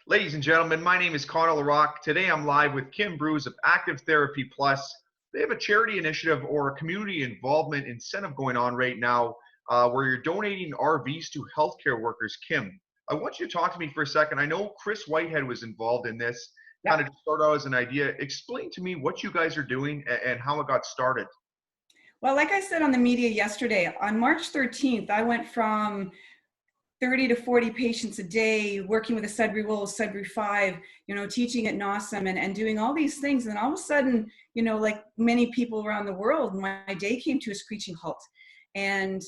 Ladies and gentlemen, my name is Connor LaRock. Today I'm live with Kim Bruce of Active Therapy Plus. They have a charity initiative or a community involvement incentive going on right now where you're donating RVs to healthcare workers. Kim, I want you to talk to me for a second. I know Chris Whitehead was involved in this, kind Yep. of to start out as an idea. Explain to me what you guys are doing and how it got started. Well, like I said on the media yesterday, on March 13th, I went from 30 to 40 patients a day, working with the Sudbury Wolves, Sudbury Five, teaching at NOSM and doing all these things. And all of a sudden, like many people around the world, my day came to a screeching halt. And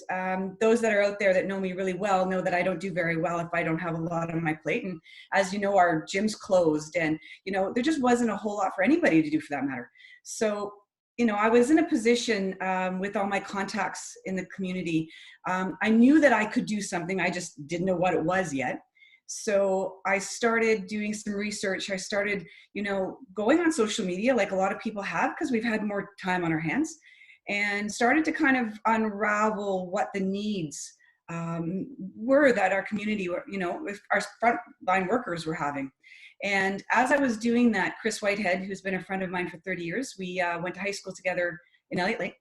those that are out there that know me really well know that I don't do very well if I don't have a lot on my plate. And as you know, our gym's closed and, there just wasn't a whole lot for anybody to do for that matter. So, I was in a position with all my contacts in the community. I knew that I could do something. I just didn't know what it was yet. So I started doing some research. I started, going on social media like a lot of people have because we've had more time on our hands, and started to kind of unravel what the needs were that our community, with our frontline workers were having. And as I was doing that, Chris Whitehead, who's been a friend of mine for 30 years, we went to high school together in Elliott Lake.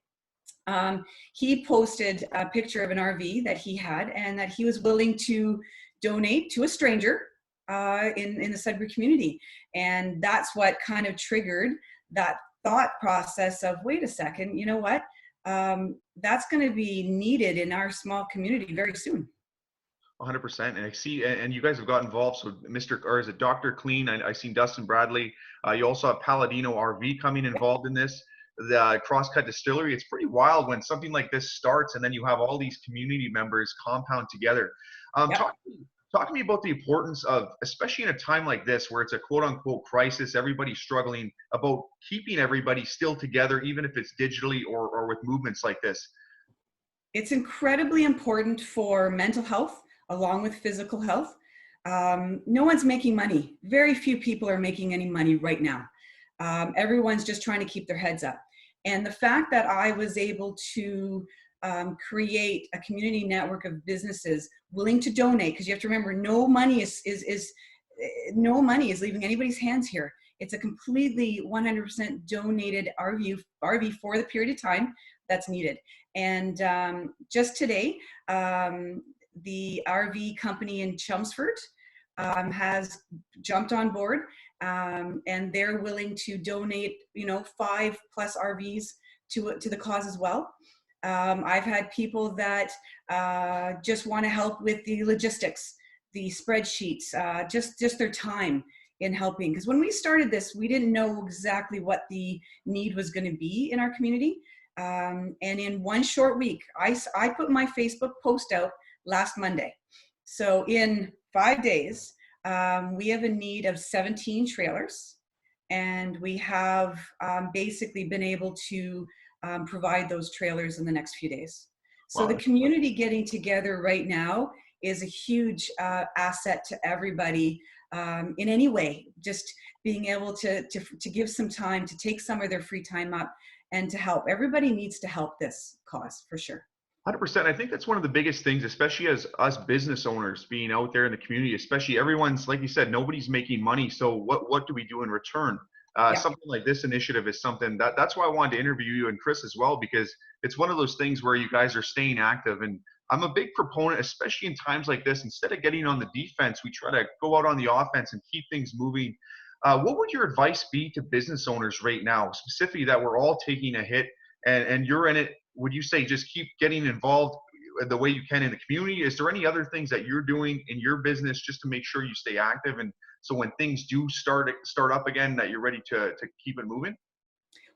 He posted a picture of an RV that he had and that he was willing to donate to a stranger in the Sudbury community. And that's what kind of triggered that thought process of, wait a second, you know what? That's going to be needed in our small community very soon. 100%. And I see, and you guys have got involved. So or is it Dr. Clean? I seen Dustin Bradley. You also have Palladino RV coming involved in this. The Crosscut Distillery. It's pretty wild when something like this starts and then you have all these community members compound together. Yep. Talk to me about the importance of, especially in a time like this where it's a quote unquote crisis, everybody's struggling, about keeping everybody still together, even if it's digitally or with movements like this. It's incredibly important for mental health along with physical health. No one's making money. Very few people are making any money right now. Everyone's just trying to keep their heads up. And the fact that I was able to create a community network of businesses willing to donate, because you have to remember, no money is leaving anybody's hands here. It's a completely 100% donated RV for the period of time that's needed. And just today, the RV company in Chelmsford has jumped on board, and they're willing to donate, 5+ RVs to the cause as well. I've had people that just want to help with the logistics, the spreadsheets, just their time in helping. Because when we started this, we didn't know exactly what the need was going to be in our community. And in one short week, I put my Facebook post out last Monday. So in 5 days, we have a need of 17 trailers, and we have basically been able to provide those trailers in the next few days. So Wow. the community getting together right now is a huge asset to everybody in any way. Just being able to give some time, to take some of their free time up and to help. Everybody needs to help this cause for sure. 100%. I think that's one of the biggest things, especially as us business owners being out there in the community, especially everyone's, like you said, nobody's making money. So what do we do in return? Yeah. Something like this initiative is something that's why I wanted to interview you and Chris as well, because it's one of those things where you guys are staying active. And I'm a big proponent, especially in times like this, instead of getting on the defense, we try to go out on the offense and keep things moving. What would your advice be to business owners right now, specifically that we're all taking a hit and you're in it? Would you say just keep getting involved the way you can in the community? Is there any other things that you're doing in your business just to make sure you stay active, and so when things do start up again, that you're ready to keep it moving?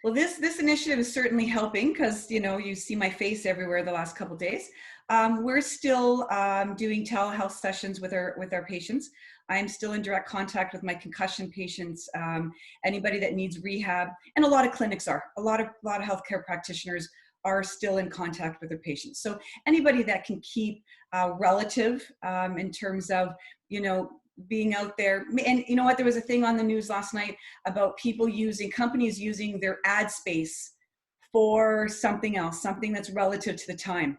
Well, this initiative is certainly helping because, you see my face everywhere the last couple of days. We're still doing telehealth sessions with our patients. I'm still in direct contact with my concussion patients, anybody that needs rehab, and a lot of clinics are. A lot of healthcare practitioners are still in contact with their patients. So anybody that can keep relative in terms of, being out there. And you know what, there was a thing on the news last night about companies using their ad space for something else, something that's relative to the time.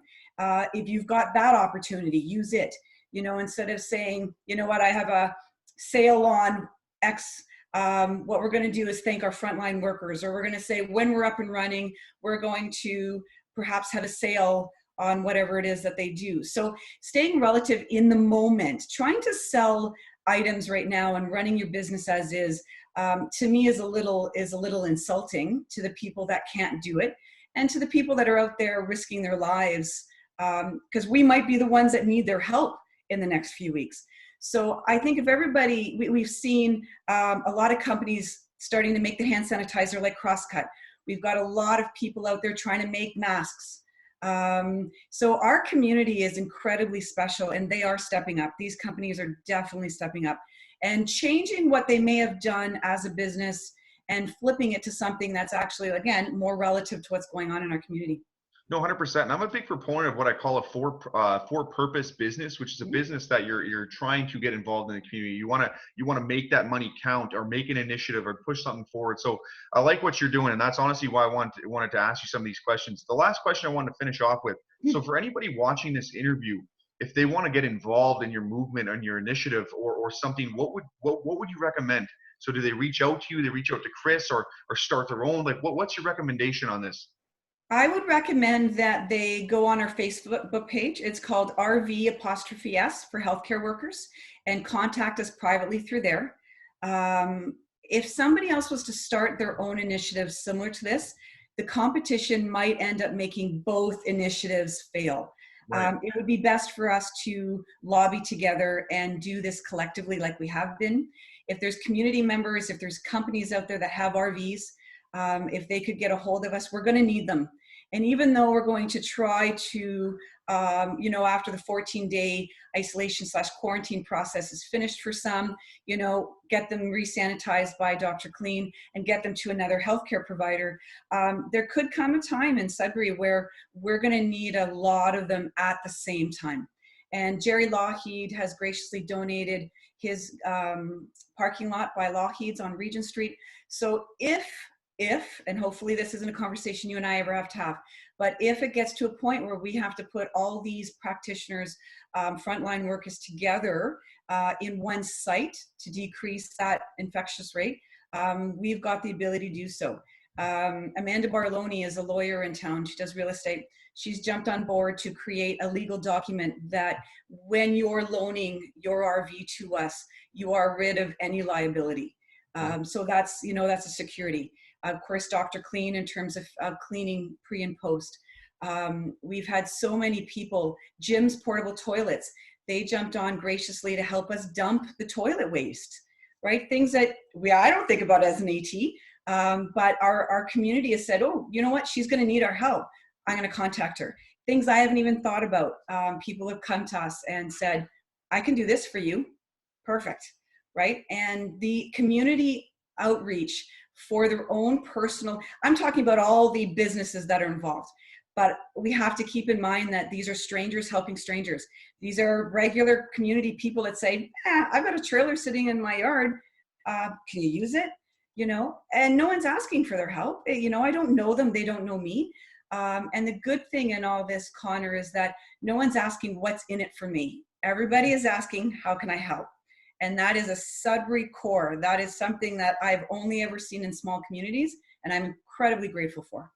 If you've got that opportunity, use it, instead of saying, you know what, I have a sale on X. What we're going to do is thank our frontline workers, or we're going to say when we're up and running, we're going to perhaps have a sale on whatever it is that they do. So staying relative in the moment, trying to sell items right now and running your business as is, to me is a little insulting to the people that can't do it, and to the people that are out there risking their lives, because we might be the ones that need their help in the next few weeks. So I think if everybody, we've seen a lot of companies starting to make the hand sanitizer like Crosscut. We've got a lot of people out there trying to make masks. So our community is incredibly special, and they are stepping up. These companies are definitely stepping up and changing what they may have done as a business and flipping it to something that's actually, again, more relative to what's going on in our community. No, 100%. And I'm a big proponent of what I call a for-purpose business, which is a business that you're trying to get involved in the community. You want to make that money count, or make an initiative, or push something forward. So I like what you're doing, and that's honestly why I wanted to ask you some of these questions. The last question I wanted to finish off with. So for anybody watching this interview, if they want to get involved in your movement and your initiative or something, what would you recommend? So do they reach out to you? They reach out to Chris, or start their own? Like what's your recommendation on this? I would recommend that they go on our Facebook page. It's called RV_S for healthcare workers, and contact us privately through there. If somebody else was to start their own initiative similar to this, the competition might end up making both initiatives fail. Right. It would be best for us to lobby together and do this collectively like we have been. If there's community members, if there's companies out there that have RVs, if they could get a hold of us, we're going to need them. And even though we're going to try to, after the 14-day isolation/quarantine process is finished for some, get them re-sanitized by Dr. Clean and get them to another healthcare provider, there could come a time in Sudbury where we're going to need a lot of them at the same time. And Jerry Lougheed has graciously donated his parking lot by Lougheed's on Regent Street. So if, and hopefully this isn't a conversation you and I ever have to have, but if it gets to a point where we have to put all these practitioners, frontline workers together in one site to decrease that infectious rate, we've got the ability to do so. Amanda Barloni is a lawyer in town. She does real estate. She's jumped on board to create a legal document that when you're loaning your RV to us, you are rid of any liability. So that's a security. Of course, Dr. Clean in terms of cleaning pre and post. We've had so many people, Jim's portable toilets, they jumped on graciously to help us dump the toilet waste, right? Things that I don't think about as an AT, but our community has said, oh, you know what? She's going to need our help. I'm going to contact her. Things I haven't even thought about. People have come to us and said, I can do this for you. Perfect, right? And the community outreach for their own personal, I'm talking about all the businesses that are involved, but we have to keep in mind that these are strangers helping strangers. These are regular community people that say, I've got a trailer sitting in my yard. Can you use it? And no one's asking for their help. I don't know them. They don't know me. And the good thing in all this, Connor, is that no one's asking what's in it for me. Everybody is asking, how can I help? And that is a Sudbury core. That is something that I've only ever seen in small communities, and I'm incredibly grateful for.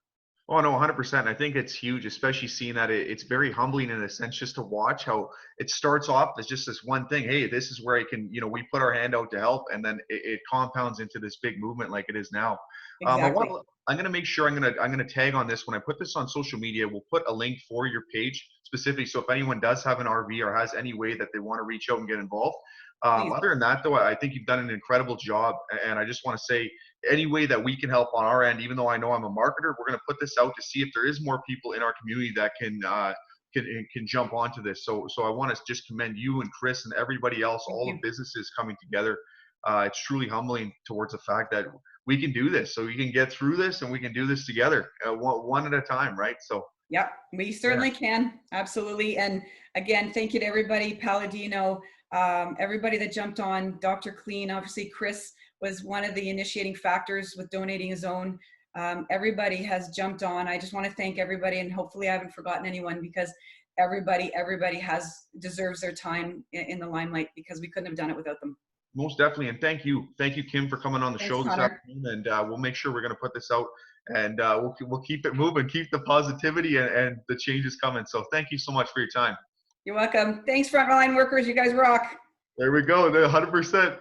Oh, no, 100%. I think it's huge, especially seeing that it's very humbling in a sense just to watch how it starts off as just this one thing. Hey, this is where I can, we put our hand out to help, and then it compounds into this big movement like it is now. Exactly. I'm going to make sure I'm going to tag on this when I put this on social media. We'll put a link for your page specifically. So if anyone does have an RV or has any way that they want to reach out and get involved. Other than that, though, I think you've done an incredible job. And I just want to say, any way that we can help on our end, even though I know I'm a marketer, we're going to put this out to see if there is more people in our community that can jump onto this. So I want to just commend you and Chris and everybody else, all the businesses coming together. It's truly humbling towards the fact that we can do this. So we can get through this and we can do this together, one at a time, right? So. Yep, we certainly can. Absolutely. And again, thank you to everybody, Palladino, everybody that jumped on, Dr. Clean, obviously Chris was one of the initiating factors with donating his own. Everybody has jumped on. I just want to thank everybody, and hopefully I haven't forgotten anyone, because everybody deserves their time in the limelight, because we couldn't have done it without them. Most definitely. And thank you, Kim, for coming on the Thanks, show this Connor. afternoon. And we'll make sure we're going to put this out, and we'll keep it moving, keep the positivity and the changes coming. So thank you so much for your time. You're welcome. Thanks, frontline workers. You guys rock. There we go. 100%.